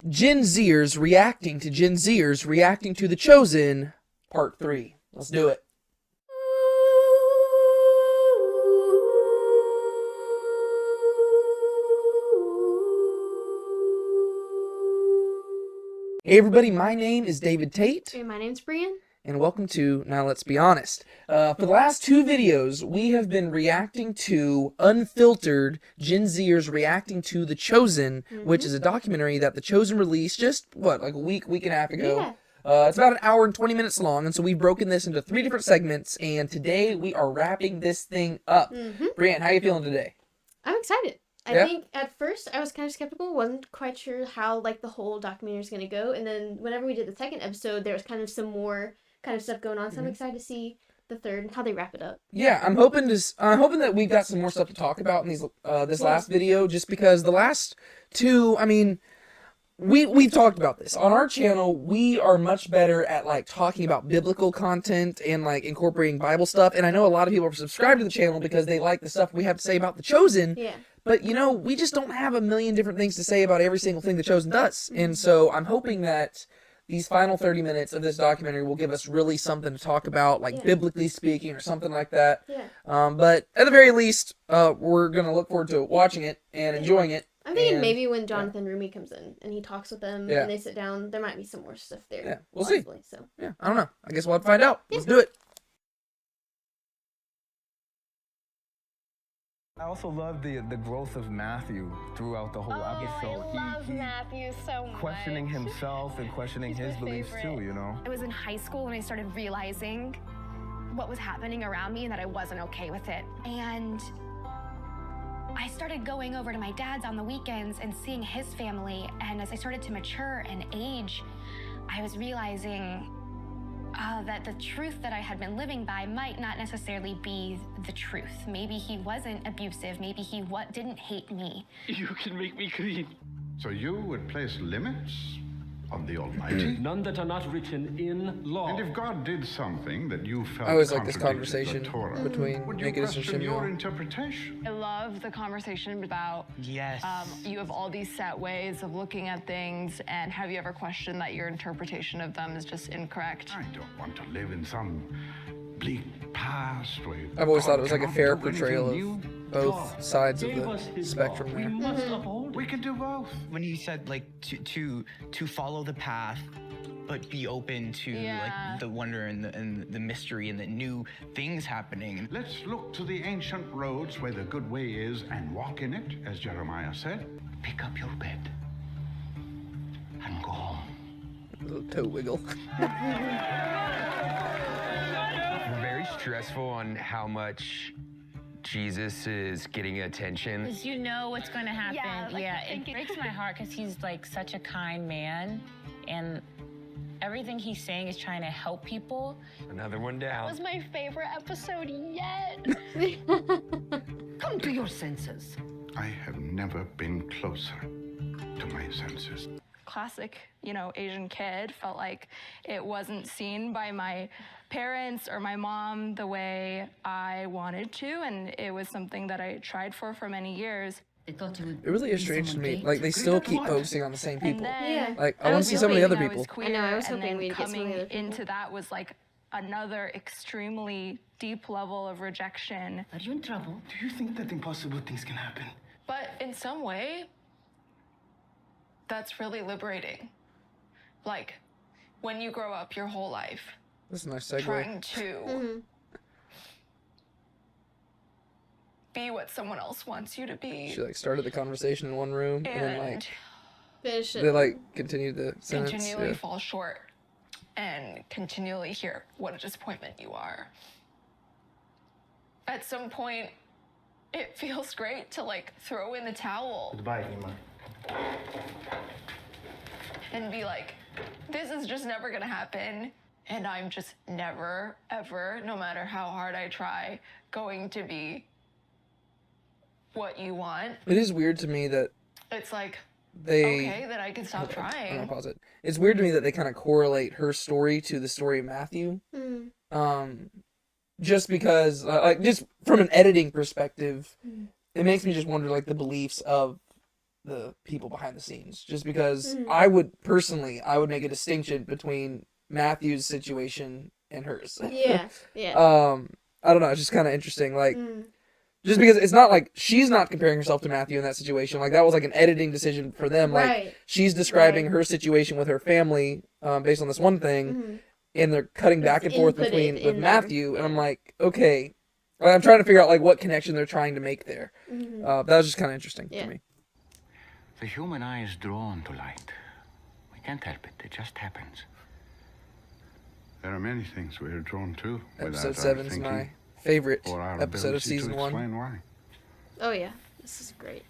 Gen Zers reacting to Gen Zers reacting to The Chosen, Part 3. Let's do it. Hey everybody, my name is David Tate. And my name's Brian. And welcome to Now Let's Be Honest. For the last two videos, we have been reacting to Unfiltered, Gen Zers reacting to The Chosen, which is a documentary that The Chosen released just, like a week and a half ago. Yeah. It's about an hour and 20 minutes long, and so we've broken this into 3 different segments, and today we are wrapping this thing up. Brian, how are you feeling today? I'm excited. I Yeah? think at first I was kind of skeptical, wasn't quite sure how the whole documentary is going to go, and then whenever we did the second episode, there was kind of some more kind of stuff going on, so I'm excited to see the third and how they wrap it up. Yeah, I'm hoping that we've got some more stuff to talk about in these this last video, just because the last two, we've talked about this on our channel. We are much better at talking about biblical content and incorporating Bible stuff, and I know a lot of people are subscribed to the channel because they like the stuff we have to say about The Chosen. Yeah. But we just don't have a million different things to say about every single thing The Chosen does, and so I'm hoping that these final 30 minutes of this documentary will give us really something to talk about, biblically speaking, or something like that. Yeah. But at the very least, we're going to look forward to watching it and enjoying it. I'm thinking maybe when Jonathan Rooney comes in and he talks with them Yeah. and they sit down, there might be some more stuff there. Yeah, we'll see. So. Yeah, I don't know. I guess we'll have to find out. Let's do it. I also love the growth of Matthew throughout the whole episode. I love Matthew so much. Questioning himself and questioning his beliefs too, you know? I was in high school when I started realizing what was happening around me and that I wasn't okay with it. And I started going over to my dad's on the weekends and seeing his family. And as I started to mature and age, I was realizing that the truth that I had been living by might not necessarily be the truth. Maybe he wasn't abusive. Maybe he didn't hate me. You can make me clean. So you would place limits on the Almighty? None that are not written in law. And if God did something that you felt I always like this contradicted conversation the Torah, between would you Nicodemus and question your Shimuel. interpretation? I love the conversation about Yes. you have all these set ways of looking at things, and have you ever questioned that your interpretation of them is just incorrect? I don't want to live in some bleak past where I've always thought it was God like a cannot fair do anything portrayal new. of both sides of Gave us the his spectrum law. We there. must uphold We it. can do both. When you said to follow the path but be open to Yeah. the wonder and the mystery and the new things happening. Let's look to the ancient roads where the good way is and walk in it, as Jeremiah said. Pick up your bed and go home. Little toe wiggle. Very stressful on how much Jesus is getting attention. Because you know what's going to happen. Yeah, It breaks my heart because he's such a kind man, and everything he's saying is trying to help people. Another one down. That was my favorite episode yet. Come to your senses. I have never been closer to my senses. Classic, Asian kid. Felt like it wasn't seen by my parents or my mom the way I wanted to, and it was something that I tried for many years. They thought you would It really is strange to me. They still keep focusing on the same people. And then Yeah. I want to see some of the other hoping I people. was queer, I know, I was and hoping then we'd get some of the coming other people. into that was another extremely deep level of rejection. Are you in trouble? Do you think that impossible things can happen? But in some way, that's really liberating. When you grow up your whole life That's a nice segue. trying to be what someone else wants you to be. She started the conversation in one room and then And Finish it. they continued the sentence. continually Yeah. fall short and continually hear what a disappointment you are. At some point, it feels great to throw in the towel Goodbye, Nima. and be like, this is just never gonna happen. And I'm just never, ever, no matter how hard I try, going to be what you want. It is weird to me that It's they... okay, that I can stop I'm gonna trying. pause it. It's weird to me that they kind of correlate her story to the story of Matthew. Just because, just from an editing perspective, it makes me just wonder, the beliefs of the people behind the scenes, just because I would make a distinction between Matthew's situation and hers. Yeah. I don't know. It's just kind of interesting. Like, just because it's not like she's not comparing herself to Matthew in that situation. Like, that was like an editing decision for them. Like, she's describing her situation with her family based on this one thing, and they're cutting back and forth with Matthew. And I'm like, okay. I'm trying to figure out like what connection they're trying to make there. That was just kind of interesting to me. The human eye is drawn to light. We can't help it. It just happens. There are many things we're drawn to. Episode 7 is my favorite episode of season 1. Why. Oh yeah, this is great.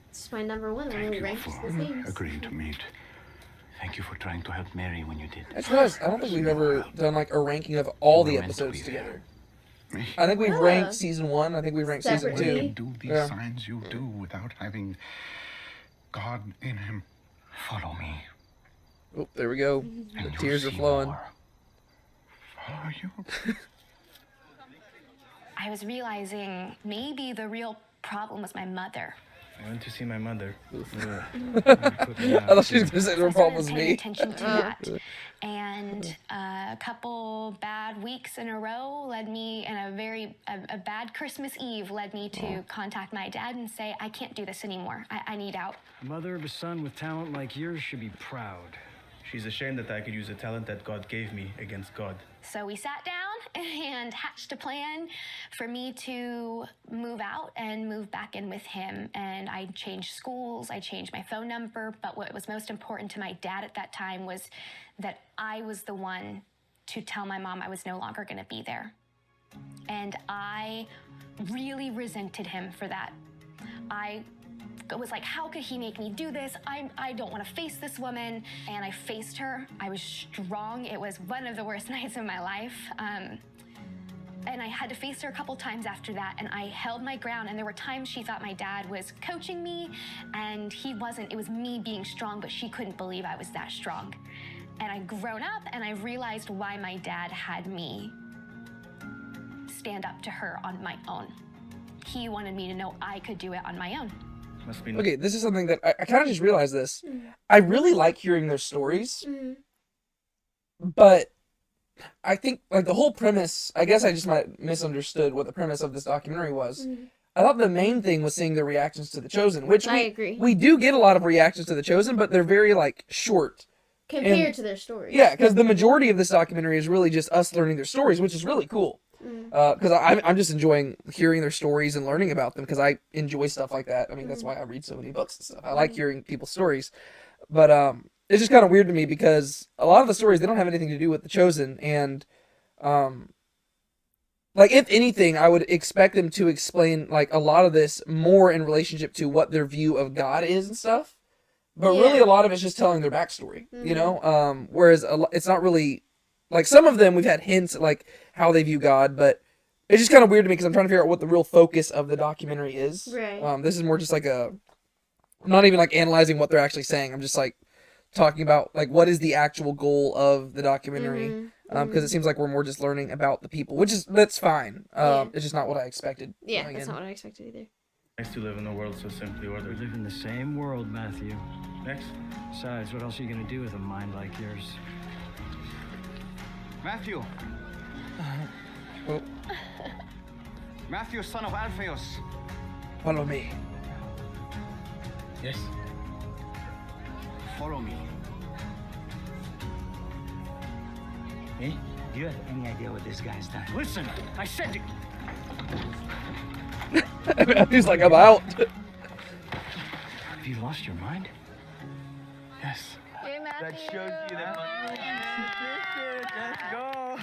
This is my number 1. Thank you ranked for the things. agreeing to meet. Thank you for trying to help Mary when you did. I don't think we've ever done like a ranking of all the episodes together. I think we've ranked season 1. I think we ranked season 2. You do these signs you do without having God in him. Follow me. Oh, there we go. The tears are flowing. Follow you. I was realizing maybe the real problem was my mother. I went to see my mother. I thought she was going to say the problem was me. Attention to that. And a couple bad weeks in a row led me, and a bad Christmas Eve led me to contact my dad and say, I can't do this anymore. I need out. The mother of a son with talent like yours should be proud. She's ashamed that I could use the talent that God gave me against God. So we sat down and hatched a plan for me to move out and move back in with him. And I changed schools, I changed my phone number, but what was most important to my dad at that time was that I was the one to tell my mom I was no longer going to be there. And I really resented him for that. I was like, how could he make me do this? I don't want to face this woman. And I faced her. I was strong. It was one of the worst nights of my life. And I had to face her a couple times after that, and I held my ground. And there were times she thought my dad was coaching me, and he wasn't. It was me being strong, but she couldn't believe I was that strong. And I'd grown up, and I realized why my dad had me stand up to her on my own. He wanted me to know I could do it on my own. Okay, this is something that I kind of just realized this. I really like hearing their stories, but I think like the whole premise, I guess I just might misunderstood what the premise of this documentary was. I thought the main thing was seeing the reactions to The Chosen, which I agree. We do get a lot of reactions to The Chosen, but they're very like short. Compared to their stories. Yeah, because the majority of this documentary is really just us learning their stories, which is really cool. Because I'm just enjoying hearing their stories and learning about them, because I enjoy stuff like that. I mean, that's why I read so many books and stuff. I like hearing people's stories. But it's just kind of weird to me, because a lot of the stories, they don't have anything to do with The Chosen. And, like, if anything, I would expect them to explain, like, a lot of this more in relationship to what their view of God is and stuff. But really, a lot of it's just telling their backstory, you know? Whereas it's not really... Like, some of them, we've had hints at, like, how they view God, but it's just kind of weird to me, because I'm trying to figure out what the real focus of the documentary is. Right. This is more just like I'm not even, like, analyzing what they're actually saying. I'm just, like, talking about, like, what is the actual goal of the documentary. Because it seems like we're more just learning about the people, that's fine. It's just not what I expected. Yeah, that's not what I expected either. Nice to live in a world so simply ordered. We live in the same world, Matthew. Next. Besides, what else are you going to do with a mind like yours? Matthew. Matthew, son of Alphaeus. Follow me. Yes. Follow me. Me? Do you have any idea what this guy's done? Listen, I said you. He's like, I'm out. Have you lost your mind? Yes. Hey, Matthew. That shows you that. Let's go.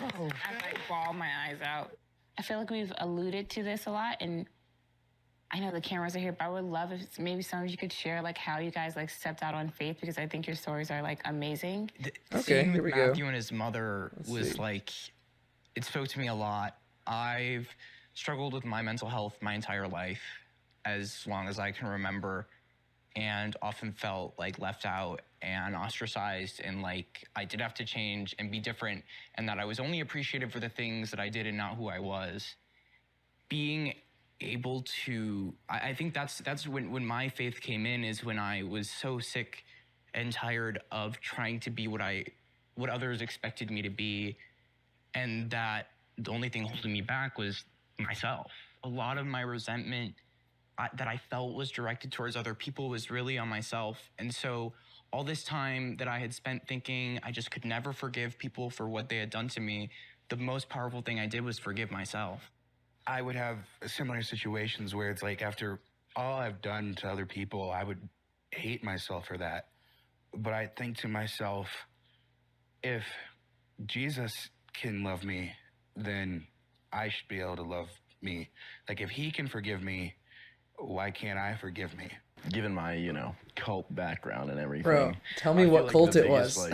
I bawl my eyes out. I feel like we've alluded to this a lot, and I know the cameras are here, but I would love if maybe some of you could share like how you guys like stepped out on faith, because I think your stories are like amazing. Okay, here we go. Matthew and his mother was like, it spoke to me a lot. I've struggled with my mental health my entire life, as long as I can remember, and often felt like left out and ostracized, and like I did have to change and be different, and that I was only appreciated for the things that I did and not who I was. Being able to, I think that's when my faith came in, is when I was so sick and tired of trying to be what others expected me to be, and that the only thing holding me back was myself. A lot of my resentment that I felt was directed towards other people was really on myself. And so all this time that I had spent thinking I just could never forgive people for what they had done to me, the most powerful thing I did was forgive myself. I would have similar situations where it's like, after all I've done to other people, I would hate myself for that. But I think to myself, if Jesus can love me, then I should be able to love me. Like, if he can forgive me, why can't I forgive me? Given my, cult background and everything. Bro, tell me I feel what like cult the it biggest, was.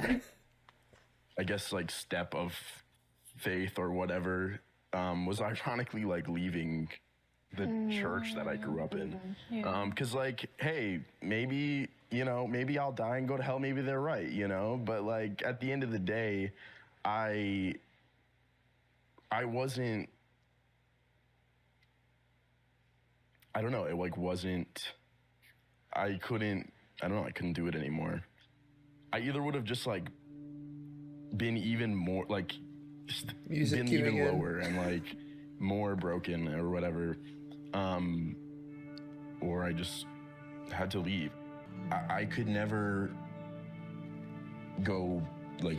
I guess, step of faith or whatever was ironically, leaving the church that I grew up in. Because, hey, maybe, maybe I'll die and go to hell. Maybe they're right, But, at the end of the day, I wasn't... I don't know, it I couldn't do it anymore. I either would have just been even more Music been even cueing in. lower and more broken or whatever, or I just had to leave. I could never go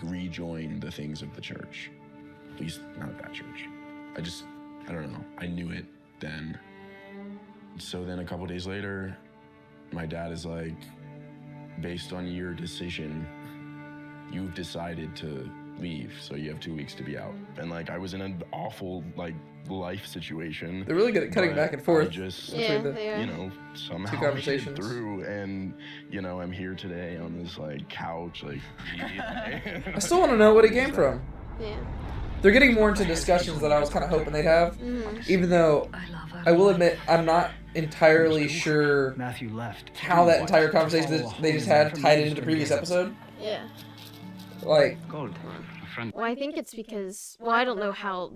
rejoin the things of the church, at least not that church. I don't know, I knew it then. So then a couple days later, my dad is like, based on your decision, you've decided to leave, so you have 2 weeks to be out. And I was in an awful life situation. They're really good at cutting back and forth. I just, between somehow two made it conversations through, and I'm here today on this couch. I still want to know what it came from. Yeah. They're getting more into discussions that I was kind of hoping they'd have, even though I will admit I'm not entirely sure Matthew left how that entire conversation that they just had tied into the previous episode. Yeah. Gold. Well, I think it's because, I don't know how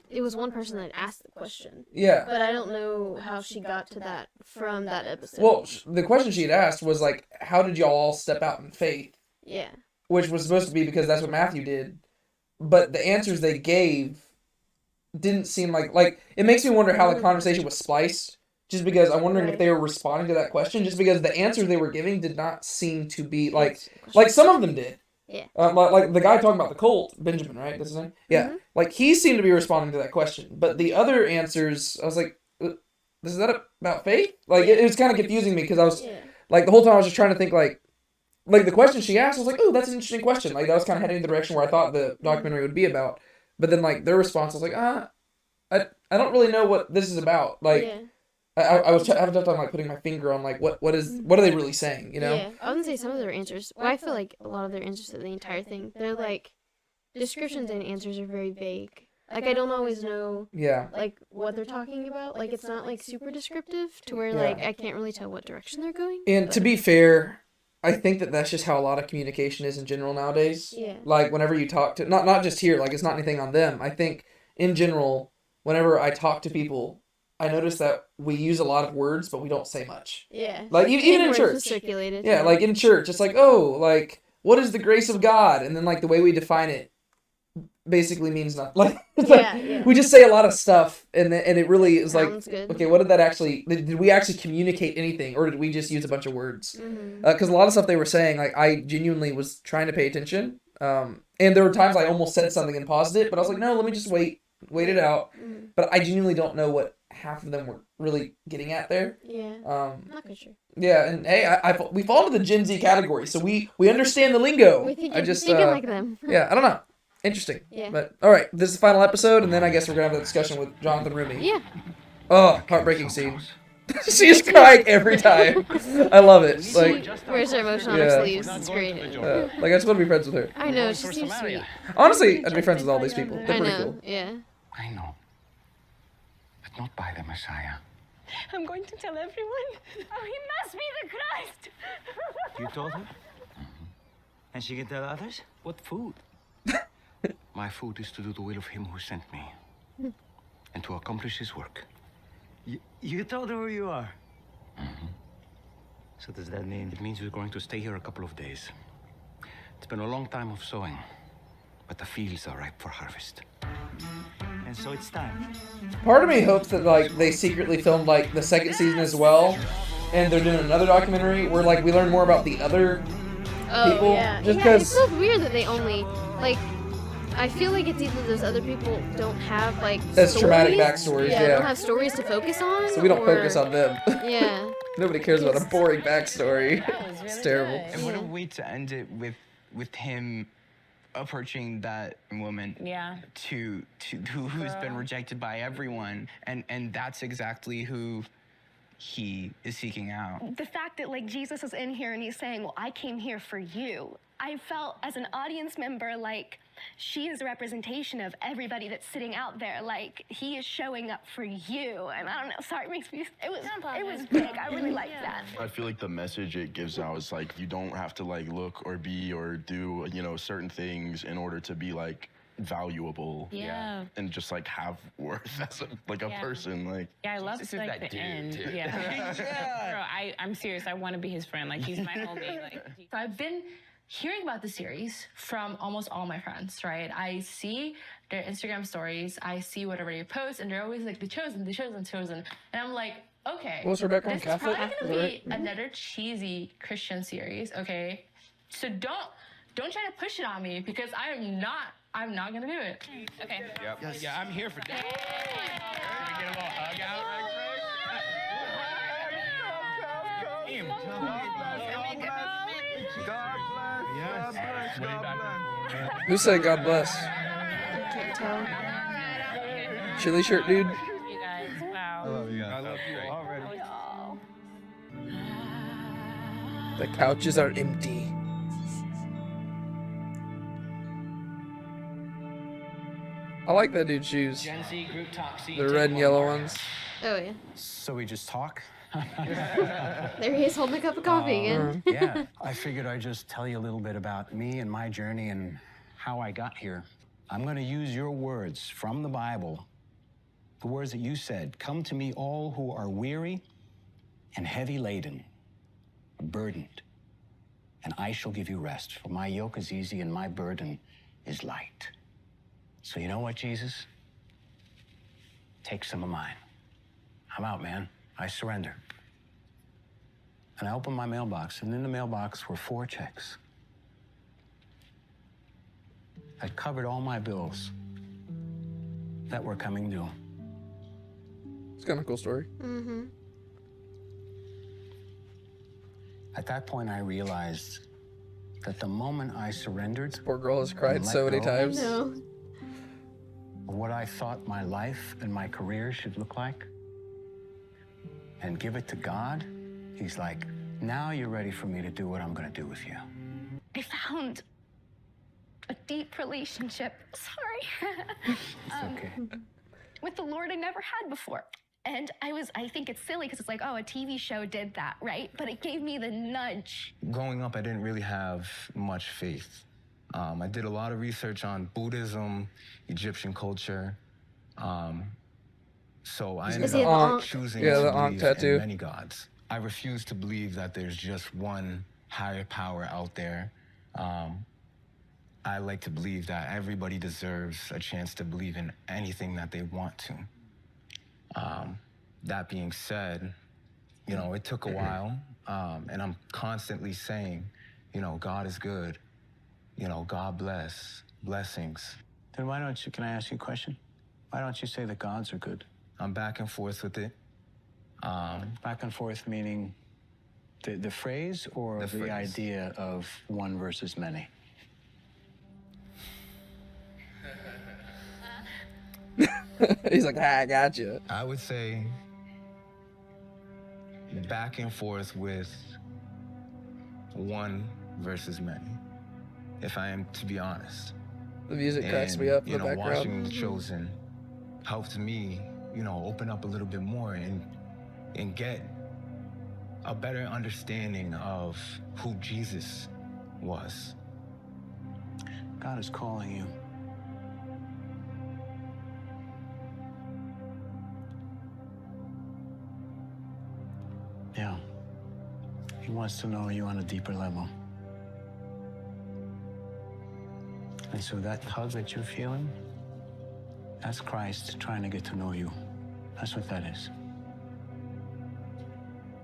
it was one person that asked the question. Yeah. But I don't know how she got to that from that episode. Well, the question she had asked was how did y'all all step out in faith? Yeah. Which was supposed to be because that's what Matthew did. But the answers they gave didn't seem like it makes me wonder how the conversation was spliced. Just because I'm wondering if they were responding to that question. Just because the answers they were giving did not seem to be some of them did. Yeah. Like the guy talking about the cult, Benjamin, right? That's his name. Yeah. Mm-hmm. He seemed to be responding to that question, but the other answers, I was like, "Is that about faith?" It was kind of confusing me because I was the whole time I was just trying to think the question she asked, I was like, "Oh, that's an interesting question." That was kind of heading in the direction where I thought the documentary would be about. But then their response, I was like, I don't really know what this is about. I was having a tough time putting my finger on what are they really saying, Yeah, I wouldn't say some of their answers. Well, I feel like a lot of their answers to the entire thing, they're descriptions and answers are very vague. I don't always know. Yeah. What they're talking about. It's not super descriptive to where I can't really tell what direction they're going. And to be fair, I think that's just how a lot of communication is in general nowadays. Yeah. Whenever you talk to not just here, it's not anything on them. I think in general, whenever I talk to people, I notice that we use a lot of words, but we don't say much. Yeah. Even in church. Circulated. Yeah, in church, it's what is the grace of God? And then the way we define it basically means nothing. We just say a lot of stuff, and it really is Sounds good. okay, what did that actually? Did we actually communicate anything, or did we just use a bunch of words? Mm-hmm. Because a lot of stuff they were saying, I genuinely was trying to pay attention. And there were times I almost said something and paused it, but I was like, no, let me just wait it out. Mm-hmm. But I genuinely don't know what half of them were really getting at there. Yeah. Not quite sure. Yeah, and hey, we fall into the Gen Z category, so we understand the lingo. We think I just thinking like them. Yeah, I don't know. Interesting. Yeah. But all right, this is the final episode, and then I guess we're gonna have a discussion with Jonathan Rooney. Yeah. Oh, heartbreaking scene. She's crying every time. I love it. She wears her emotion on her sleeves. It's great. I just want to be friends with her. I know, she seems sweet. Honestly, I'd be friends with all these people. They're I pretty know, cool. yeah. I know, but not by the Messiah. I'm going to tell everyone. Oh, he must be the Christ. You told her? And she can tell others? What food? My food is to do the will of him who sent me and to accomplish his work. You told her who you are? So does that mean? It means we're going to stay here a couple of days. It's been a long time of sowing, but the fields are ripe for harvest. And so it's time. Part of me hopes that like they secretly filmed like the second season as well, and they're doing another documentary where like we learn more about the other people. Yeah. Just Yeah, because it's so weird that they only like. I feel like it's either those other people don't have like That's traumatic stories. backstories, Yeah, yeah. don't have stories to focus on. so we don't or- focus on them. Yeah. Nobody cares about a boring backstory. It's terrible. And what a way to end it with him approaching that woman. Yeah. Who's been rejected by everyone, and that's exactly who he is seeking out. The fact that like Jesus is in here and he's saying, well, I came here for you. I felt as an audience member like she is a representation of everybody that's sitting out there. Like he is showing up for you. And I don't know, sorry, it makes me, it was big. I really liked that. I feel like the message it gives out is like you don't have to like look or be or do, you know, certain things in order to be like valuable. Yeah. And just like have worth as a Yeah. person. Like Yeah, I love This is like that the dude, end. too. Yeah. Yeah. Bro, I'm serious. I want to be his friend. Like he's my homie. Like So I've been hearing about the series from almost all my friends, right? I see their Instagram stories, I see whatever they post, and they're always like the chosen. And I'm like, okay, What's Rebecca on this is Catholic? probably Is gonna that be right? another cheesy Christian series, okay? So don't try to push it on me because I'm not gonna do it. Okay. Yep. Yes. Yeah, I'm here for that. Can we get a little hug out Who said God bless? Can't tell. Chili shirt dude. You guys, wow. I love you guys. I love you already. The couches are empty. I like that dude's shoes. Gen Z group talk. The red and yellow ones. Oh yeah. So we just talk? There he is holding a cup of coffee again. Yeah, I figured I'd just tell you a little bit about me and my journey and how I got here. I'm going to use your words from the Bible, the words that you said. Come to me, all who are weary and heavy laden, burdened, and I shall give you rest. For my yoke is easy and my burden is light. So you know what, Jesus? Take some of mine. I'm out, man. I surrender. And I opened my mailbox, and in the mailbox were 4 checks. I covered all my bills that were coming due. It's kind of a cool story. Mm-hmm. At that point, I realized that the moment I surrendered, Poor girl has cried and let so many go times. No. of what I thought my life and my career should look like, and give it to God, He's like, now you're ready for me to do what I'm going to do with you. I found a deep relationship. Sorry. It's okay. With the Lord I never had before. And I think it's silly because it's like, oh, a TV show did that, right? But it gave me the nudge. Growing up, I didn't really have much faith. I did a lot of research on Buddhism, Egyptian culture. So I ended up choosing to believe in many gods. I refuse to believe that there's just one higher power out there. I like to believe that everybody deserves a chance to believe in anything that they want to. That being said, you know, it took a while, and I'm constantly saying, you know, God is good. You know, God bless, blessings. Then why don't you, can I ask you a question? Why don't you say that gods are good? I'm back and forth with it. Back and forth meaning the phrase or the phrase. idea of one versus many? He's like, I got you. I would say back and forth with one versus many, if I am to be honest. The music cracks me up in you the know, background. watching The Chosen helped me, you know, open up a little bit more and get a better understanding of who Jesus was. God is calling you. He wants to know you on a deeper level. And so that tug that you're feeling, that's Christ trying to get to know you. That's what that is.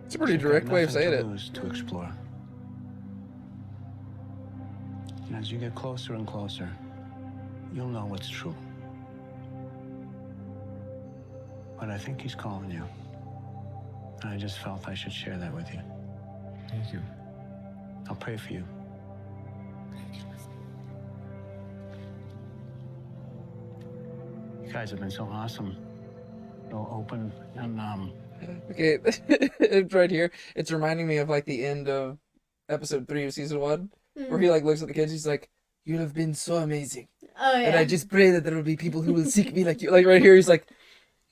It's a pretty You've got direct way of nothing saying to it. lose, to explore. And as you get closer and closer, you'll know what's true. But I think he's calling you. And I just felt I should share that with you. Thank you. I'll pray for you. You guys have been so awesome, so open, and Okay, it's right here. It's reminding me of like the end of episode 3 of season 1, where he like looks at the kids. He's like, "You have been so amazing, Oh yeah. and I just pray that there will be people who will seek me like you." Like right here, he's like,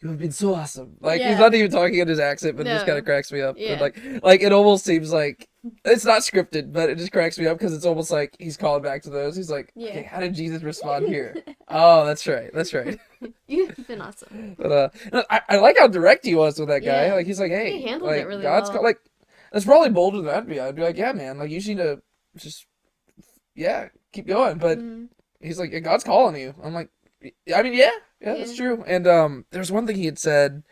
"You have been so awesome." Like he's Yeah. not even talking in his accent, but it just No. kind of cracks me up. Yeah. And like it almost seems like it's not scripted, but it just cracks me up because it's almost like he's calling back to those. He's like, Yeah. "Okay, how did Jesus respond here?" Oh, that's right. That's right. You've been awesome. But no, I like how direct he was with that guy. Yeah. Like he's like, "Hey, He handled like, it really God's well. like that's probably bolder than I'd be. I'd be like, yeah, man, like you just need to just keep going." But he's like, "God's calling you." I'm like, I mean, yeah, that's true. And there's one thing he had said.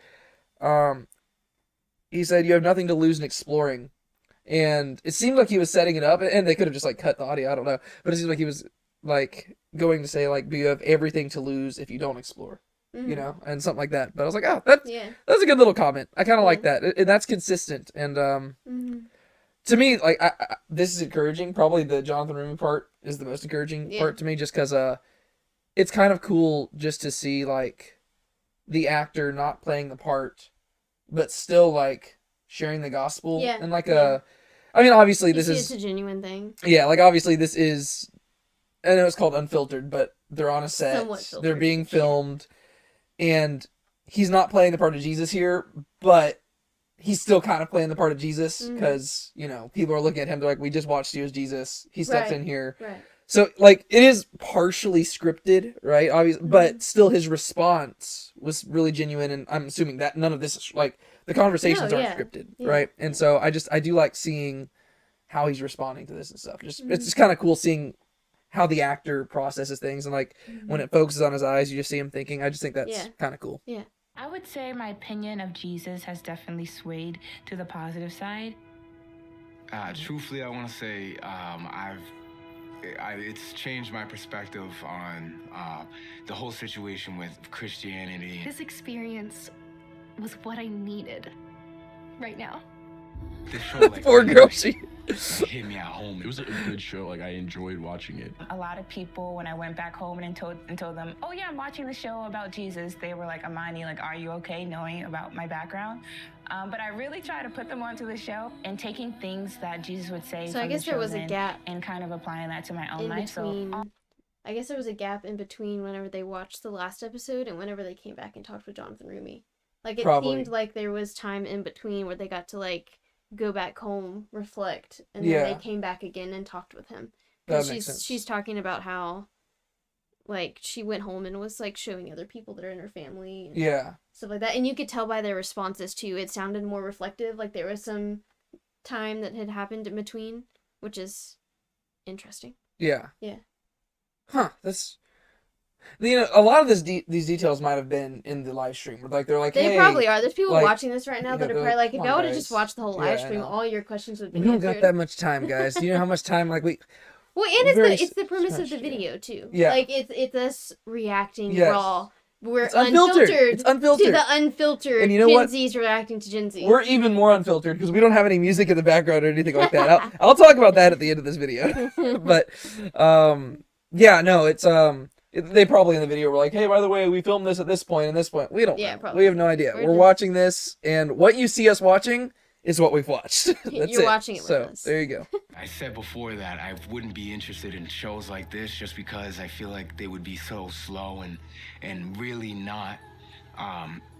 He said, "You have nothing to lose in exploring," and it seemed like he was setting it up, and they could have just like cut the audio. I don't know, but it seemed like he was like going to say like, "But you have everything to lose if you don't explore." You know, and something like that. But I was like, oh, that's a good little comment. I kind of like that, and that's consistent. And to me, like, this is encouraging. Probably the Jonathan Rooney part is the most encouraging part to me, just because it's kind of cool just to see like the actor not playing the part, but still like sharing the gospel and like I mean, obviously this is it's a genuine thing. Yeah, like obviously this is. I know it's called Unfiltered, but they're on a set. Somewhat filtered. They're being filmed. And he's not playing the part of Jesus here, but he's still kind of playing the part of Jesus because, you know, people are looking at him. They're like, we just watched you as Jesus. He steps in here. Right. So, like, it is partially scripted, right? Obviously, but still his response was really genuine. And I'm assuming that none of this is, like, the conversations aren't scripted, right? And so I do like seeing how he's responding to this and stuff. It's just kind of cool seeing how the actor processes things, and like when it focuses on his eyes, you just see him thinking. I just think that's kind of cool. Yeah. I would say my opinion of Jesus has definitely swayed to the positive side. Truthfully, I want to say it's changed my perspective on the whole situation with Christianity. This experience was what I needed right now. This show, like, Poor girl, she hit me at home. It was a good show. Like I enjoyed watching it. A lot of people, when I went back home and told them, "Oh yeah, I'm watching the show about Jesus," they were like, "Amani, like, are you okay?" knowing about my background. But I really try to put them onto the show and taking things that Jesus would say. So I guess there was a gap and kind of applying that to my own in life. between. I guess there was a gap in between whenever they watched the last episode and whenever they came back and talked with Jonathan Rooney. Like it seemed like there was time in between where they got to like go back home, reflect, and then they came back again and talked with him. That makes sense. She's talking about how, like, she went home and was like showing other people that are in her family, and stuff like that. And you could tell by their responses too. It sounded more reflective. Like there was some time that had happened in between, which is interesting. Yeah. Yeah. Huh. That's. You know, a lot of these details might have been in the live stream. Like they're like, they hey, probably are. There's people like, watching this right now that are probably like, if y'all would have just watched the whole live stream, all your questions would be We don't answered. got that much time, guys. Do you know how much time like we? Well, and it's the premise of the video too. Yeah. Like it's us reacting Yes. raw. We're It's unfiltered. It's unfiltered. To the unfiltered. And you know Gen what? Z's reacting to Gen Z. We're even more unfiltered because we don't have any music in the background or anything like that. I'll talk about that at the end of this video. But yeah, no, it's they probably in the video were like, hey, by the way, we filmed this at this point and this point. We don't know. Probably. We have no idea. We're watching this, and what you see us watching is what we've watched. That's You're watching it with so, us. there you go. I said before that I wouldn't be interested in shows like this just because I feel like they would be so slow and really not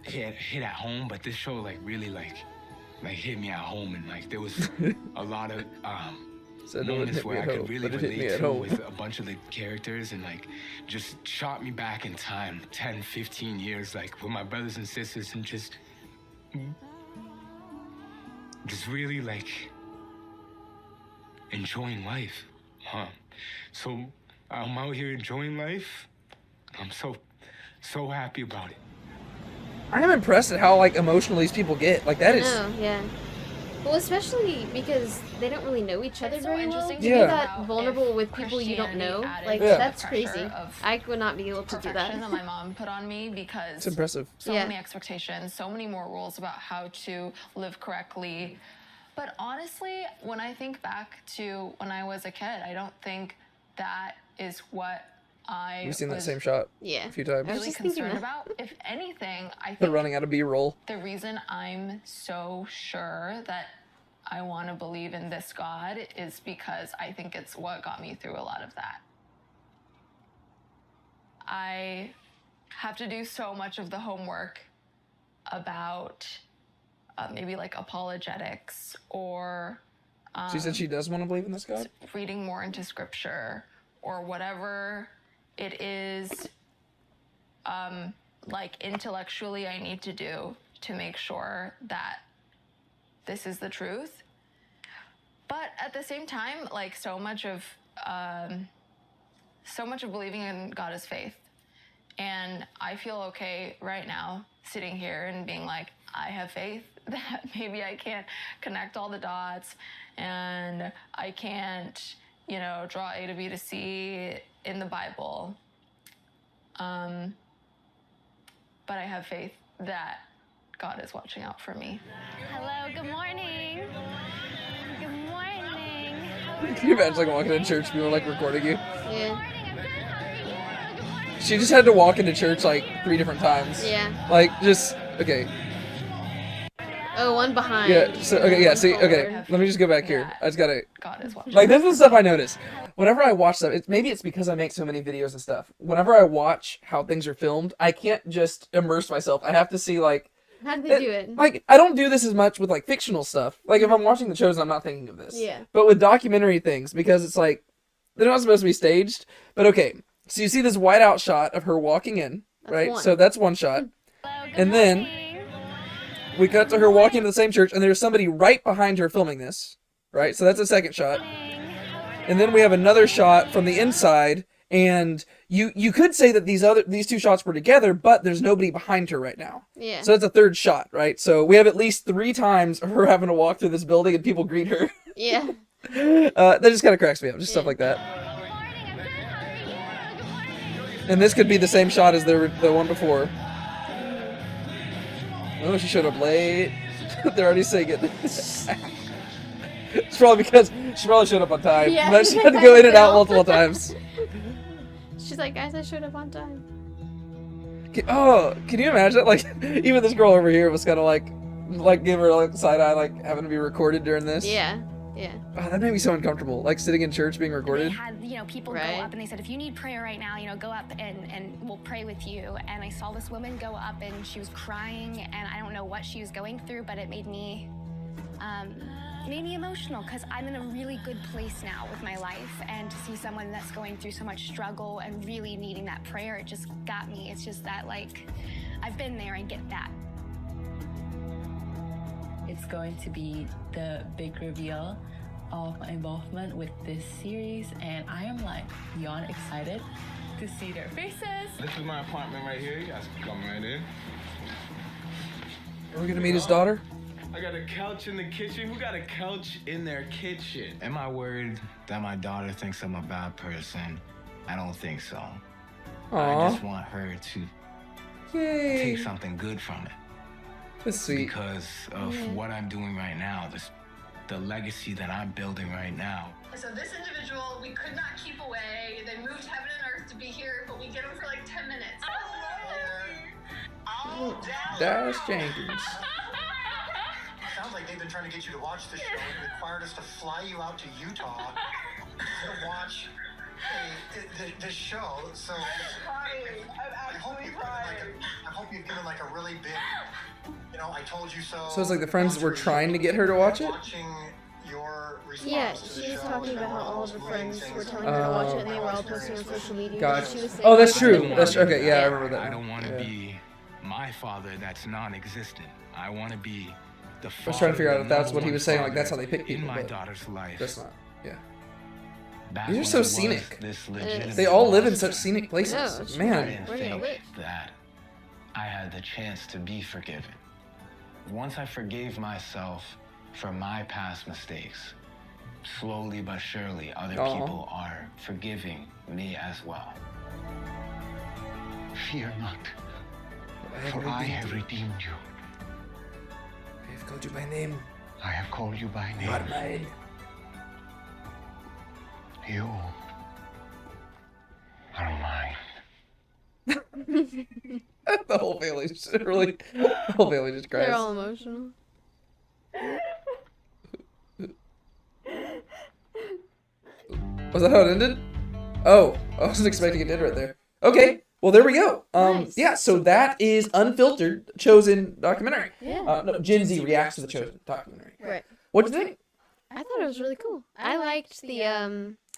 hit at home. But this show like really like hit me at home, and like there was a lot of moments where I could really relate to with a bunch of the characters, and like just shot me back in time 10, 15 years, like with my brothers and sisters, and just really like enjoying life, huh? So I'm out here enjoying life. I'm so happy about it. I am impressed at how like emotional these people get. Like that is. No, yeah. Well, especially because they don't really know each other very well. To be Yeah. that vulnerable with people you don't know, like that's crazy. I would not be able to do that. That my mom put on me because It's impressive. So many expectations, so many more rules about how to live correctly. But honestly, when I think back to when I was a kid, I don't think that is what We've seen that same shot a few times. I was really concerned about. If anything, I think They're running out of B-roll. the reason I'm so sure that I want to believe in this God is because I think it's what got me through a lot of that. I have to do so much of the homework about maybe like apologetics or She said she does want to believe in this God? reading more into scripture or whatever it is like intellectually I need to do to make sure that this is the truth. But at the same time, like so much of believing in God is faith. And I feel okay right now sitting here and being like, I have faith that maybe I can't connect all the dots and I can't, you know, draw A to B to C in the Bible. But I have faith that God is watching out for me. Hello, good morning. Good morning. Can you imagine like walking into church, people like recording you? Yeah. She just had to walk into church like 3 different times. Yeah. Like just okay. Oh, one behind. Yeah. So okay. Yeah. See. Okay. Let me just go back here. I just gotta. Like this is the stuff I notice. Whenever I watch stuff, maybe it's because I make so many videos and stuff. Whenever I watch how things are filmed, I can't just immerse myself. I have to see like. How do they do it? Like I don't do this as much with like fictional stuff. Like if I'm watching The Chosen, I'm not thinking of this. Yeah. But with documentary things, because it's like they're not supposed to be staged. But okay, so you see this whiteout shot of her walking in, right? one. So that's one shot, and then we cut to her walking into the same church, and there's somebody right behind her filming this, right? So that's a second shot, and then we have another shot from the inside. And you could say that these 2 shots were together, but there's nobody behind her right now. Yeah. So that's a third shot, right? So we have at least 3 times of her having to walk through this building and people greet her. Yeah. That just kind of cracks me up, just stuff like that. And this could be the same shot as the one before. Oh, she showed up late. They're already saying it. It's probably because she probably showed up on time, Yeah, but she had to go in and out multiple times. She's like, guys, I showed up on time. Can you imagine? Like, even this girl over here was kind of like give her like side eye, like having to be recorded during this. Yeah, yeah. Oh, that made me so uncomfortable. Like sitting in church being recorded. They had, you know, people go up and they said, if you need prayer right now, you know, go up and we'll pray with you. And I saw this woman go up and she was crying, and I don't know what she was going through, but it made me emotional because I'm in a really good place now with my life, and to see someone that's going through so much struggle and really needing that prayer, it just got me. It's just that, like, I've been there, I get that. It's going to be the big reveal of my involvement with this series, and I am like beyond excited to see their faces. This is my apartment right here. You guys can come right in. Are we gonna meet his daughter? I got a couch in the kitchen. Who got a couch in their kitchen? Am I worried that my daughter thinks I'm a bad person? I don't think so. Aww. I just want her to take something good from it. That's sweet. Because of what I'm doing right now, the legacy that I'm building right now. So this individual, we could not keep away. They moved heaven and earth to be here, but we get them for like 10 minutes. Dash Jenkins. Sounds like they've been trying to get you to watch the show and required us to fly you out to Utah to watch this show. So I hope you've given like a really big, you know, I told you so. So it's like the friends were trying to get her to watch it? Yeah, she was talking about how all of her friends were telling her to watch it, and they were all posting on social media. Gotcha. She was saying Oh, that's true. That's okay. Yeah, I remember that. I don't want to be my father that's non-existent. I want to be the father. I was trying to figure out if that's what he was saying, like that's how they pick people. In my but daughter's life. That's not. Yeah. Back These are when so I was scenic. this legitimate They all live in monster, such scenic places. No, Man. I didn't think that I had the chance to be forgiven. Once I forgave myself for my past mistakes, slowly but surely, other people are forgiving me as well. Fear not, for I have redeemed you. I have called you by name. I have called you by name. Not mine. You are mine. The whole family just really, the whole family just cries. They're all emotional. Was that how it ended? Oh, I wasn't expecting it to end right there. Okay, well there we go. Yeah, so that is Unfiltered, Chosen documentary. Yeah. No, Gen Z reacts to the Chosen documentary. Right. What do you think? I thought it was really cool. I liked the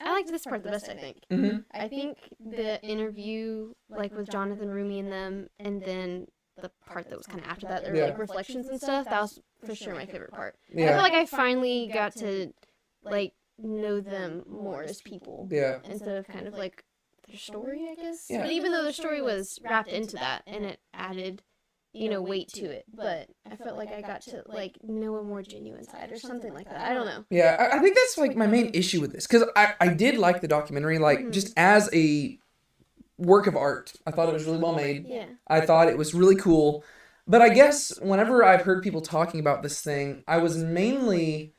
I liked this part the best, I think. Mhm. I think the interview, like with Jonathan, Rooney, and them, and then the part that was kind of after that, their like reflections and stuff. That was for sure my favorite part. I feel like I finally got to like know them more as people. Yeah. Instead of kind of like their story, I guess. Yeah. But even though their story was wrapped into that and it added, you know, weight to it, but I felt like I got to like know a more genuine side or something like that. I don't know. Yeah, I think that's like my main issue with this, because I did like the documentary, like just as a work of art. I thought it was really well made. Yeah. I thought it was really cool. But I guess whenever I've heard people talking about this thing, I was mainly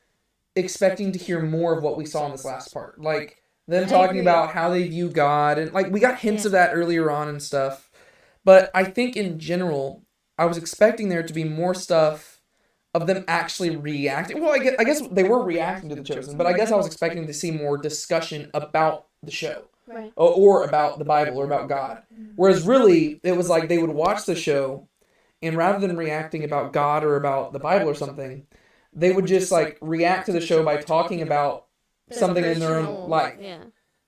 expecting to hear more of what we saw in this last part. Like them talking about how they view God, and like we got hints of that earlier on and stuff. But I think in general, I was expecting there to be more stuff of them actually reacting. Well, I guess they were reacting to The Chosen, but I guess I was expecting to see more discussion about the show. Right. Or about the Bible or about God. Whereas really, it was like they would watch the show, and rather than reacting about God or about the Bible or something, they would just like react to the show by talking about something in their own life. Yeah.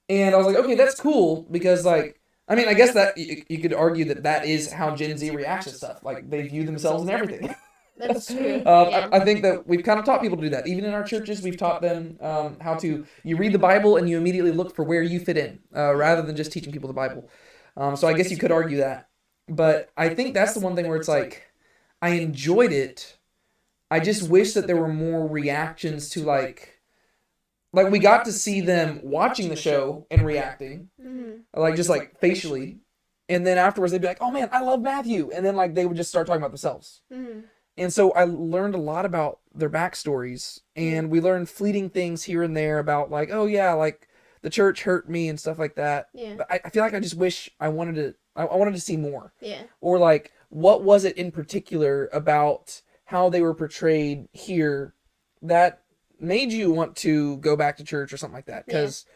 And I was like, okay, that's cool, because like, I mean, I guess that you could argue that that is how Gen Z reacts to stuff. Like they view themselves in everything. That's true. I think that we've kind of taught people to do that. Even in our churches, we've taught them how to, you read the Bible and you immediately look for where you fit in, rather than just teaching people the Bible. So I guess you could argue that. But I think that's the one thing where it's like, I enjoyed it. I just wish that there were more reactions to like we got to see them watching the show and reacting, like just like facially. And then afterwards they'd be like, oh man, I love Matthew. And then like they would just start talking about themselves. And so I learned a lot about their backstories, and we learned fleeting things here and there about like, oh yeah, like the church hurt me and stuff like that. Yeah. But I feel like I just wish I wanted to see more. Yeah. Or like, what was it in particular about how they were portrayed here that made you want to go back to church or something like that? Because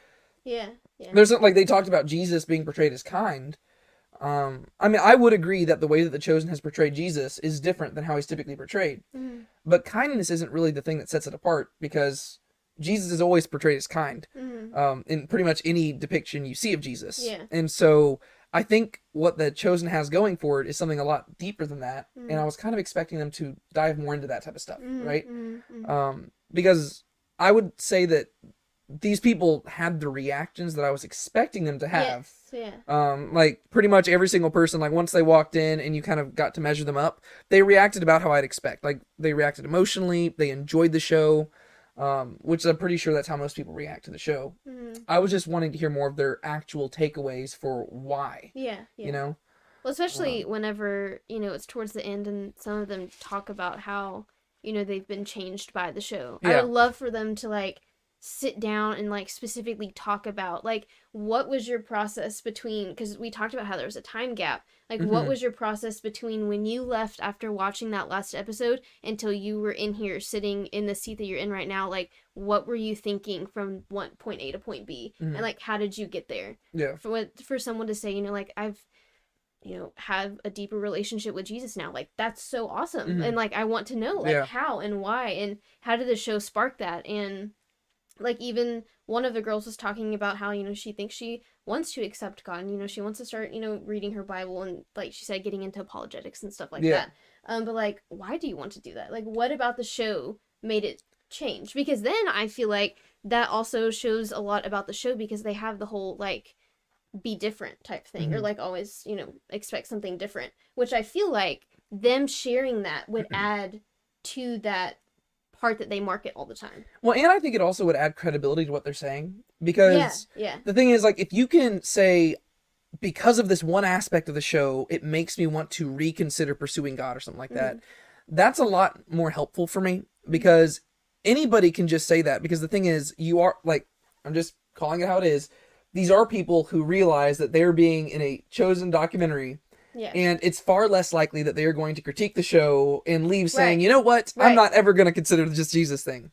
yeah. there's like they talked about Jesus being portrayed as kind. I mean, I would agree that the way that The Chosen has portrayed Jesus is different than how he's typically portrayed. But kindness isn't really the thing that sets it apart, because Jesus is always portrayed as kind in pretty much any depiction you see of Jesus. Yeah. And so I think what The Chosen has going for it is something a lot deeper than that. And I was kind of expecting them to dive more into that type of stuff, right? Because I would say that these people had the reactions that I was expecting them to have. Yes, yeah. Like pretty much every single person, like once they walked in and you kind of got to measure them up, they reacted about how I'd expect. Like they reacted emotionally, they enjoyed the show, which I'm pretty sure that's how most people react to the show. I was just wanting to hear more of their actual takeaways for why. Yeah. You know? Well, especially whenever, you know, it's towards the end and some of them talk about how, you know, they've been changed by the show. Yeah. I would love for them to like sit down and like specifically talk about like what was your process between, because we talked about how there was a time gap, like what was your process between when you left after watching that last episode until you were in here sitting in the seat that you're in right now, like what were you thinking from point A to point B, and like how did you get there? For someone to say, you know, like I've, you know, have a deeper relationship with Jesus now, like that's so awesome. And like I want to know like how and why and how did the show spark that. And like even one of the girls was talking about how, you know, she thinks she wants to accept God and, you know, she wants to start, you know, reading her Bible and like she said, getting into apologetics and stuff like that. But like, why do you want to do that? Like, what about the show made it change? Because then I feel like that also shows a lot about the show because they have the whole, like, be different type thing, or, like, always, you know, expect something different, which I feel like them sharing that would add to that part that they market all the time. Well, and I think it also would add credibility to what they're saying, because yeah. the thing is, like, if you can say, because of this one aspect of the show, it makes me want to reconsider pursuing God or something like that, that's a lot more helpful for me, because anybody can just say that, because the thing is, you are, like, I'm just calling it how it is, these are people who realize that they're being in a chosen documentary, and it's far less likely that they are going to critique the show and leave saying, you know what, I'm not ever going to consider the just Jesus thing.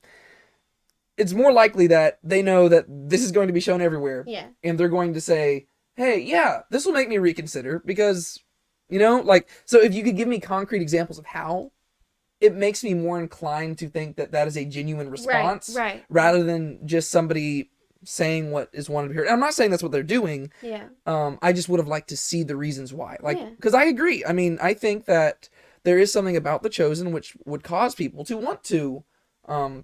It's more likely that they know that this is going to be shown everywhere, and they're going to say, hey, yeah, this will make me reconsider, because, you know, like, so if you could give me concrete examples of how, it makes me more inclined to think that that is a genuine response, rather than just somebody saying what is wanted to hear. And I'm not saying that's what they're doing. I just would have liked to see the reasons why. Like, because I agree. I mean, I think that there is something about The Chosen which would cause people to want to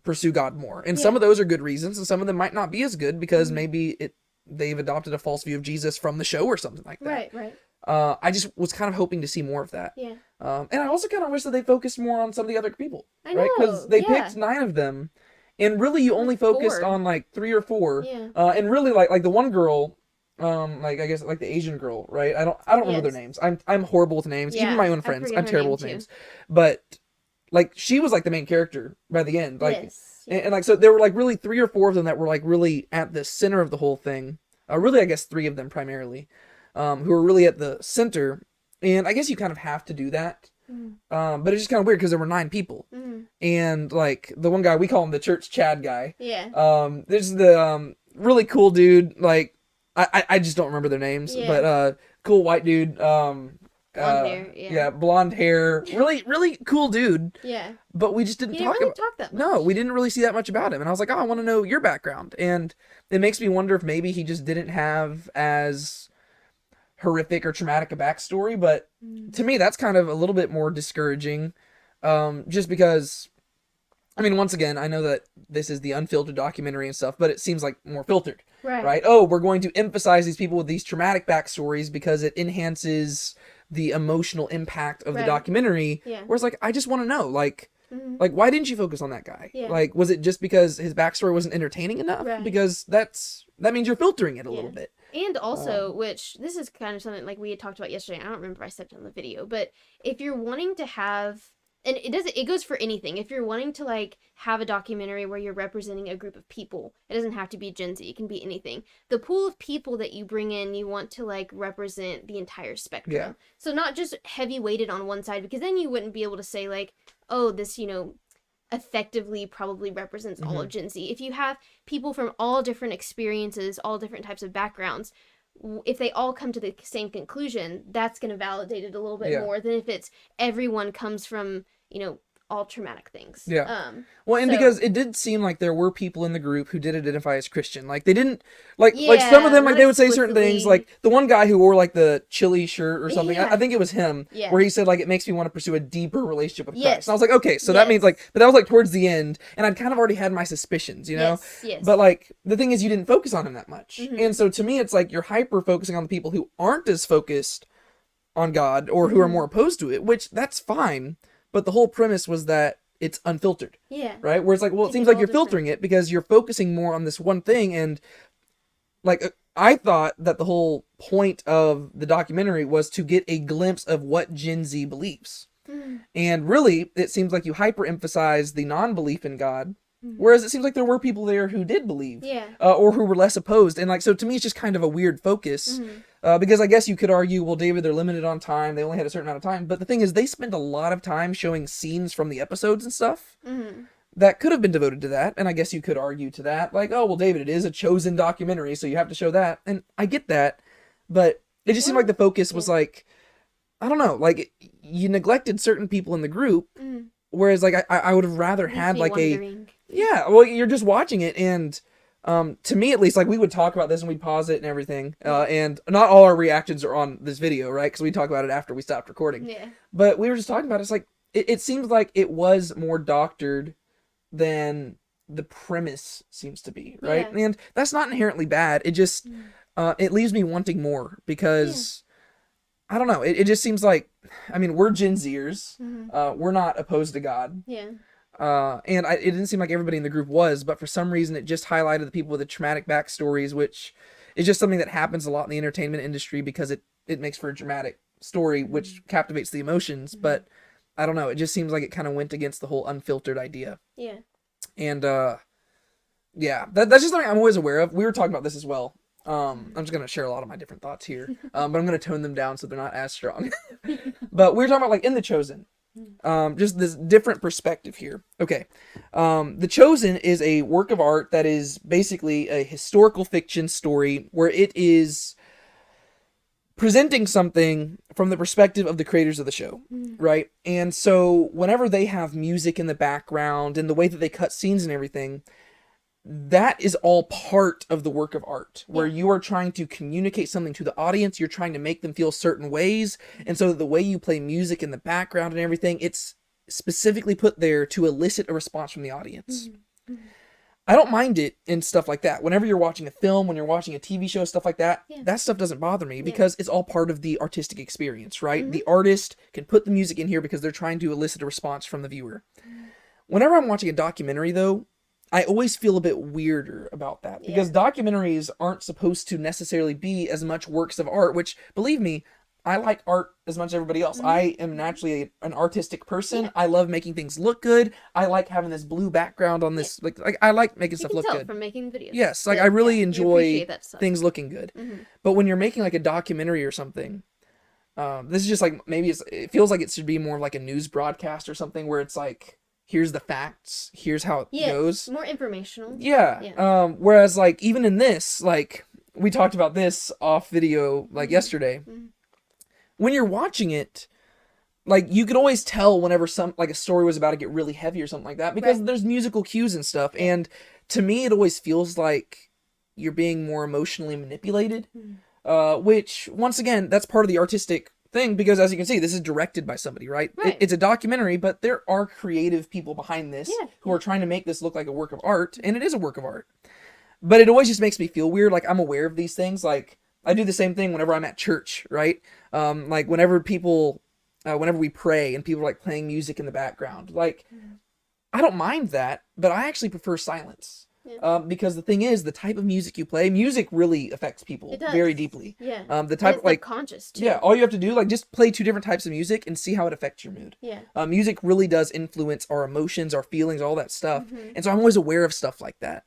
pursue God more. And some of those are good reasons, and some of them might not be as good because maybe they've adopted a false view of Jesus from the show or something like that. I just was kind of hoping to see more of that. And I also kind of wish that they focused more on some of the other people. Right? Because they picked 9 of them. And really, you only focused on, like, 3 or 4. And really, like the one girl, like, I guess, like, the Asian girl, right? I don't remember their names. I'm horrible with names. Even my own friends, I'm terrible with names. But, like, she was, like, the main character by the end. Like, and, like, so there were, like, really 3 or 4 of them that were, like, really at the center of the whole thing. Really, I guess 3 of them primarily, who were really at the center. And I guess you kind of have to do that. But it's just kind of weird because there were 9 people, and, like, the one guy, we call him the church Chad guy. There's the really cool dude. Like, I just don't remember their names, but cool white dude. Blonde hair, blonde hair. Really cool dude. But we just didn't talk that much. No, we didn't really see that much about him. And I was like, oh, I want to know your background. And it makes me wonder if maybe he just didn't have as horrific or traumatic a backstory, but to me that's kind of a little bit more discouraging, just because, I mean, once again, I know that this is the Unfiltered documentary and stuff, but it seems like more filtered, right? Oh, we're going to emphasize these people with these traumatic backstories because it enhances the emotional impact of the documentary, whereas, like, I just want to know, like, like, why didn't you focus on that guy? Like, was it just because his backstory wasn't entertaining enough? Because that means you're filtering it a little bit. And also, which this is kind of something like we had talked about yesterday. I don't remember if I said it on the video, but if you're wanting to have, and it goes for anything. If you're wanting to, like, have a documentary where you're representing a group of people, it doesn't have to be Gen Z. It can be anything. The pool of people that you bring in, you want to, like, represent the entire spectrum. So not just heavy weighted on one side, because then you wouldn't be able to say, like, oh, this, you know, effectively probably represents all of Gen Z. If you have people from all different experiences, all different types of backgrounds, if they all come to the same conclusion, that's going to validate it a little bit more than if it's everyone comes from, you know, all traumatic things. Well, and because it did seem like there were people in the group who did identify as Christian. Like, they didn't, like some of them, like, they would say certain things, like the one guy who wore, like, the chili shirt or something, I think it was him, where he said, like, it makes me want to pursue a deeper relationship with Christ. And I was like, okay, so that means, like, but that was, like, towards the end, and I'd kind of already had my suspicions, you know? But, like, the thing is, you didn't focus on him that much. And so to me, it's like you're hyper focusing on the people who aren't as focused on God, or who are more opposed to it, which that's fine. But the whole premise was that it's unfiltered. Right? Where it's like, well, it seems like you're filtering it because you're focusing more on this one thing. And, like, I thought that the whole point of the documentary was to get a glimpse of what Gen Z believes. And really, it seems like you hyper-emphasize the non-belief in God, whereas it seems like there were people there who did believe. Or who were less opposed. And, like, so to me, it's just kind of a weird focus. Because I guess you could argue, well, David, they're limited on time. They only had a certain amount of time. But the thing is, they spend a lot of time showing scenes from the episodes and stuff that could have been devoted to that. And I guess you could argue to that. Like, oh, well, David, it is a chosen documentary, so you have to show that. And I get that. But it just seemed like the focus was like, I don't know, like, you neglected certain people in the group. Whereas, like, I would have rather had, like, well, you're just watching it, and to me at least, like, we would talk about this and we'd pause it and everything, and not all our reactions are on this video, right? Because we talk about it after we stopped recording. But we were just talking about it. It's like it seems like it was more doctored than the premise seems to be, right? And that's not inherently bad. It just it leaves me wanting more because I don't know. It just seems like, I mean, we're Gen Zers. We're not opposed to God. Yeah. And it didn't seem like everybody in the group was, but for some reason it just highlighted the people with the traumatic backstories, which is just something that happens a lot in the entertainment industry because it makes for a dramatic story, which captivates the emotions. But I don't know. It just seems like it kind of went against the whole unfiltered idea. Yeah. And yeah, that's just something I'm always aware of. We were talking about this as well. I'm just going to share a lot of my different thoughts here, but I'm going to tone them down so they're not as strong. But we were talking about like in The Chosen, just this different perspective here. Okay. The Chosen is a work of art that is basically a historical fiction story where it is presenting something from the perspective of the creators of the show, right? And so whenever they have music in the background and the way that they cut scenes and everything, that is all part of the work of art, where you are trying to communicate something to the audience. You're trying to make them feel certain ways. And so the way you play music in the background and everything, it's specifically put there to elicit a response from the audience. I don't mind it in stuff like that. Whenever you're watching a film, when you're watching a TV show, stuff like that, that stuff doesn't bother me because it's all part of the artistic experience, right? The artist can put the music in here because they're trying to elicit a response from the viewer. Whenever I'm watching a documentary, though, I always feel a bit weirder about that because documentaries aren't supposed to necessarily be as much works of art, which, believe me, I like art as much as everybody else. I am naturally an artistic person. I love making things look good. I like having this blue background on this. Like I like making stuff look good. From making videos. Yes, like I really enjoy things looking good. But when you're making like a documentary or something, this is just like maybe it feels like it should be more of like a news broadcast or something where it's like, here's the facts, here's how it goes. More informational. Yeah. Whereas like even in this, like we talked about this off video like yesterday. When you're watching it, like you could always tell whenever a story was about to get really heavy or something like that because there's musical cues and stuff. And to me, it always feels like you're being more emotionally manipulated, which once again, that's part of the artistic thing because as you can see, this is directed by somebody, right? It's a documentary, but there are creative people behind this who are trying to make this look like a work of art, and it is a work of art. But it always just makes me feel weird. Like I'm aware of these things. Like I do the same thing whenever I'm at church, right? Like whenever we pray and people are like playing music in the background, like I don't mind that, but I actually prefer silence. Because the thing is, the type of music you play, music really affects people very deeply. The type of like conscious too. All you have to do, like just play 2 different types of music and see how it affects your mood. Music really does influence our emotions, our feelings, all that stuff. And so I'm always aware of stuff like that.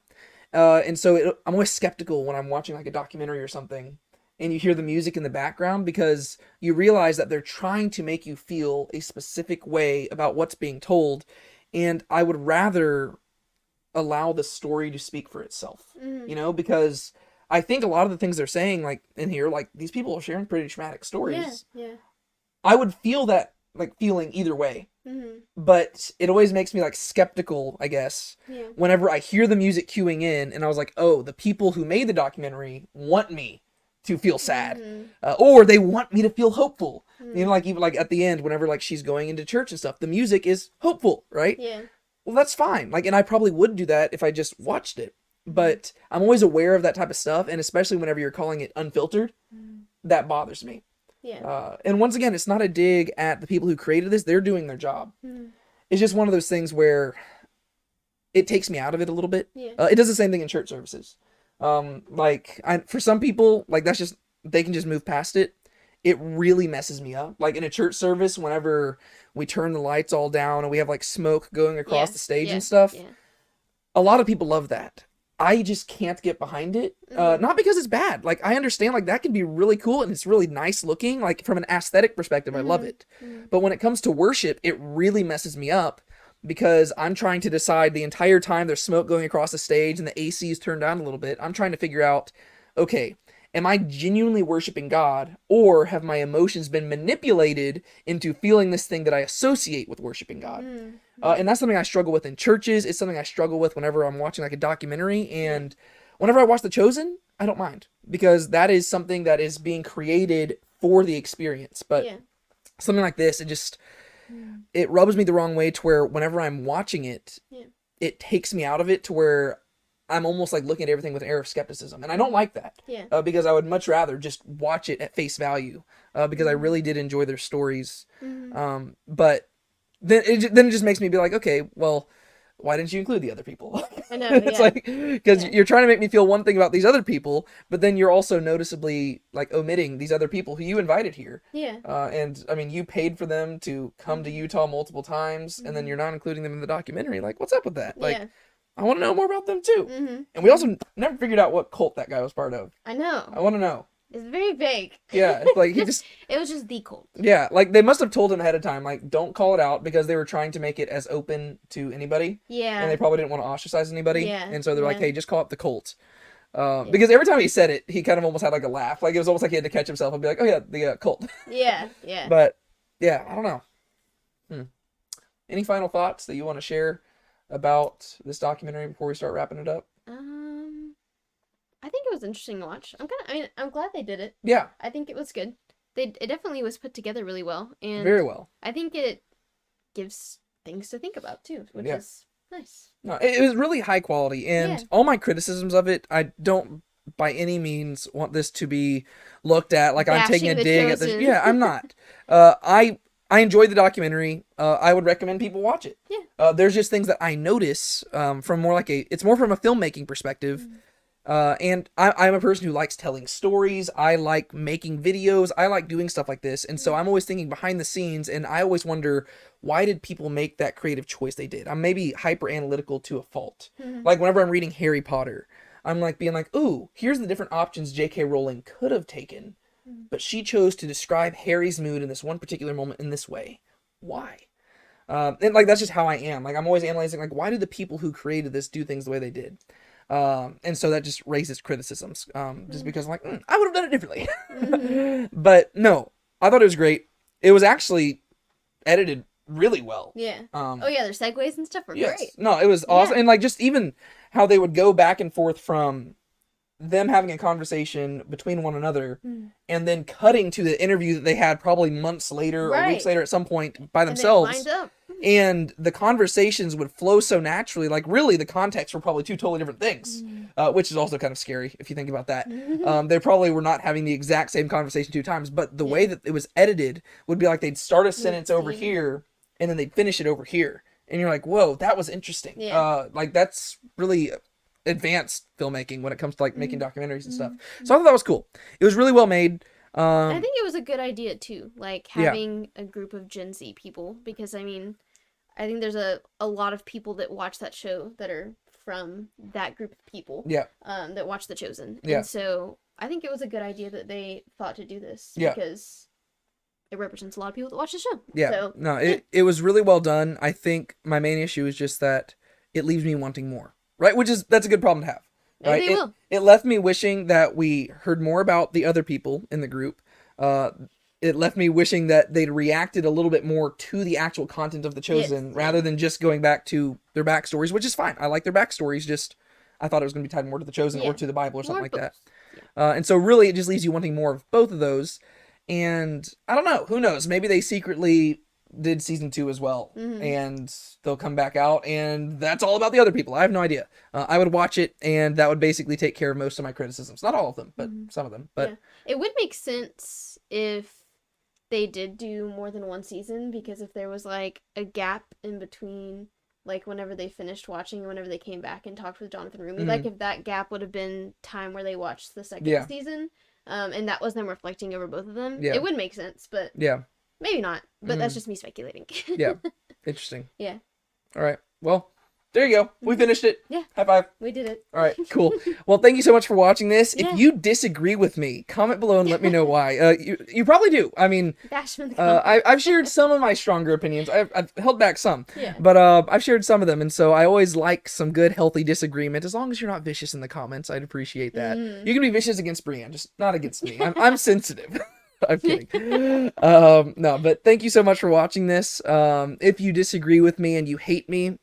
And so I'm always skeptical when I'm watching like a documentary or something and you hear the music in the background because you realize that they're trying to make you feel a specific way about what's being told. And I would rather allow the story to speak for itself, you know, because I think a lot of the things they're saying, like in here, like these people are sharing pretty traumatic stories. I would feel that like feeling either way, but it always makes me like skeptical, I guess, whenever I hear the music cueing in and I was like, oh, the people who made the documentary want me to feel sad, or they want me to feel hopeful. You know, like even like at the end, whenever like she's going into church and stuff, the music is hopeful, right? Well, that's fine. Like, and I probably would do that if I just watched it. But I'm always aware of that type of stuff, and especially whenever you're calling it unfiltered, that bothers me. And once again, it's not a dig at the people who created this. They're doing their job. It's just one of those things where it takes me out of it a little bit. It does the same thing in church services. For some people, like that's just, they can just move past it. It really messes me up. Like in a church service, whenever we turn the lights all down and we have like smoke going across the stage and stuff, a lot of people love that. I just can't get behind it. Not because it's bad. Like I understand like that can be really cool and it's really nice looking. Like from an aesthetic perspective, I love it. But when it comes to worship, it really messes me up because I'm trying to decide the entire time there's smoke going across the stage and the AC is turned down a little bit. I'm trying to figure out, okay, am I genuinely worshiping God, or have my emotions been manipulated into feeling this thing that I associate with worshiping God? And that's something I struggle with in churches. It's something I struggle with whenever I'm watching like a documentary. And whenever I watch The Chosen, I don't mind because that is something that is being created for the experience. But something like this, it rubs me the wrong way to where whenever I'm watching it, it takes me out of it to where I'm almost like looking at everything with an air of skepticism. And I don't like that. Yeah. Because I would much rather just watch it at face value. Because I really did enjoy their stories. But then it just makes me be like, okay, well, why didn't you include the other people? I know. It's like, because you're trying to make me feel one thing about these other people, but then you're also noticeably like omitting these other people who you invited here. Yeah. And I mean, you paid for them to come to Utah multiple times, and then you're not including them in the documentary. Like, what's up with that? Like, I want to know more about them too. And we also never figured out what cult that guy was part of. I know. I want to know. It's very vague. Yeah, it's like he just... It was just the cult. Yeah, like they must have told him ahead of time, like, don't call it out, because they were trying to make it as open to anybody. Yeah. And they probably didn't want to ostracize anybody. Yeah. And so they're like, hey, just call it the cult. Because every time he said it, he kind of almost had like a laugh. Like it was almost like he had to catch himself and be like, oh yeah, the cult. Yeah, yeah. But yeah, I don't know. Any final thoughts that you want to share about this documentary before we start wrapping it up? I think it was interesting to watch. I'm glad they did it. Yeah. I think it was good. It definitely was put together really well. And very well. I think it gives things to think about too, which is nice. No, it was really high quality, and all my criticisms of it, I don't by any means want this to be looked at like I'm taking a dig at this. Yeah, I'm not. I enjoyed the documentary. I would recommend people watch it. Yeah. There's just things that I notice from more like it's more from a filmmaking perspective. And I'm a person who likes telling stories. I like making videos. I like doing stuff like this. And so I'm always thinking behind the scenes, and I always wonder, why did people make that creative choice they did? I'm maybe hyper analytical to a fault. Like whenever I'm reading Harry Potter, I'm like being like, ooh, here's the different options J.K. Rowling could have taken, but she chose to describe Harry's mood in this one particular moment in this way. Why? And like, that's just how I am. Like, I'm always analyzing, like, why did the people who created this do things the way they did? And so that just raises criticisms, just because I'm like, I would have done it differently. But no, I thought it was great. It was actually edited really well. Yeah. Oh yeah, their segues and stuff were great. No, it was awesome. And like, just even how they would go back and forth from them having a conversation between one another and then cutting to the interview that they had probably months later or weeks later at some point by themselves. And they lined up. And the conversations would flow so naturally. Like, really, the context were probably two totally different things, which is also kind of scary if you think about that. They probably were not having the exact same conversation two times, but the way that it was edited would be like they'd start a sentence over here and then they'd finish it over here. And you're like, whoa, that was interesting. Like, that's really advanced filmmaking when it comes to like making documentaries and stuff. So I thought that was cool. It was really well made. I think it was a good idea too, like having a group of Gen Z people, because I mean, I think there's a lot of people that watch that show that are from that group of people. That watch The Chosen. And so I think it was a good idea that they thought to do this because it represents a lot of people that watch the show. So, no, it was really well done. I think my main issue is just that it leaves me wanting more, right? That's a good problem to have. Right? It left me wishing that we heard more about the other people in the group. It left me wishing that they'd reacted a little bit more to the actual content of The Chosen rather than just going back to their backstories, which is fine. I like their backstories, just I thought it was going to be tied more to The Chosen or to the Bible or something like that. And so really it just leaves you wanting more of both of those. And I don't know, who knows? Maybe they secretly did season 2 as well, and they'll come back out, and that's all about the other people. I have no idea. I would watch it, and that would basically take care of most of my criticisms. Not all of them, but some of them. But it would make sense if they did do more than one season, because if there was like a gap in between, like whenever they finished watching and whenever they came back and talked with Jonathan Rooney, like if that gap would have been time where they watched the second season, and that was them reflecting over both of them, it would make sense, but maybe not. But that's just me speculating. Interesting. Yeah. All right. Well, there you go. We finished it. Yeah. High five. We did it. All right, cool. Well, thank you so much for watching this. If you disagree with me, comment below and let me know why. You probably do. I mean, I've shared some of my stronger opinions. I've held back some. But I've shared some of them. And so I always like some good, healthy disagreement. As long as you're not vicious in the comments, I'd appreciate that. You can be vicious against Brienne, just not against me. I'm sensitive. I'm kidding. No, but thank you so much for watching this. If you disagree with me and you hate me,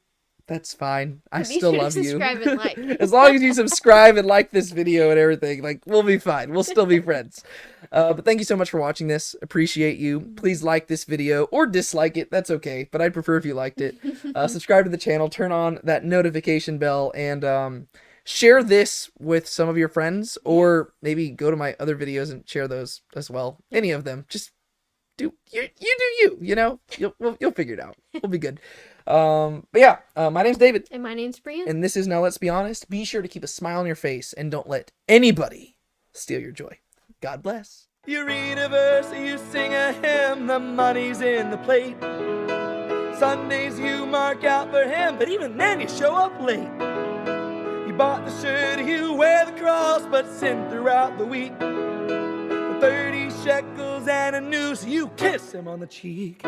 That's fine. I Be still sure to love you. subscribe and like. As long as you subscribe and like this video and everything, like, we'll be fine. We'll still be friends. But thank you so much for watching this. Appreciate you. Please like this video or dislike it. That's okay. But I'd prefer if you liked it. Subscribe to the channel. Turn on that notification bell. And share this with some of your friends. Or maybe go to my other videos and share those as well. Any of them. Just do you, you know? You'll figure it out. We'll be good. But yeah, my name's David. And my name's Brian. And this is Now Let's Be Honest. Be sure to keep a smile on your face and don't let anybody steal your joy. God bless. You read a verse, you sing a hymn, the money's in the plate. Sundays you mark out for him, but even then you show up late. You bought the shirt, you wear the cross, but sin throughout the week. For 30 shekels and a noose, you kiss him on the cheek.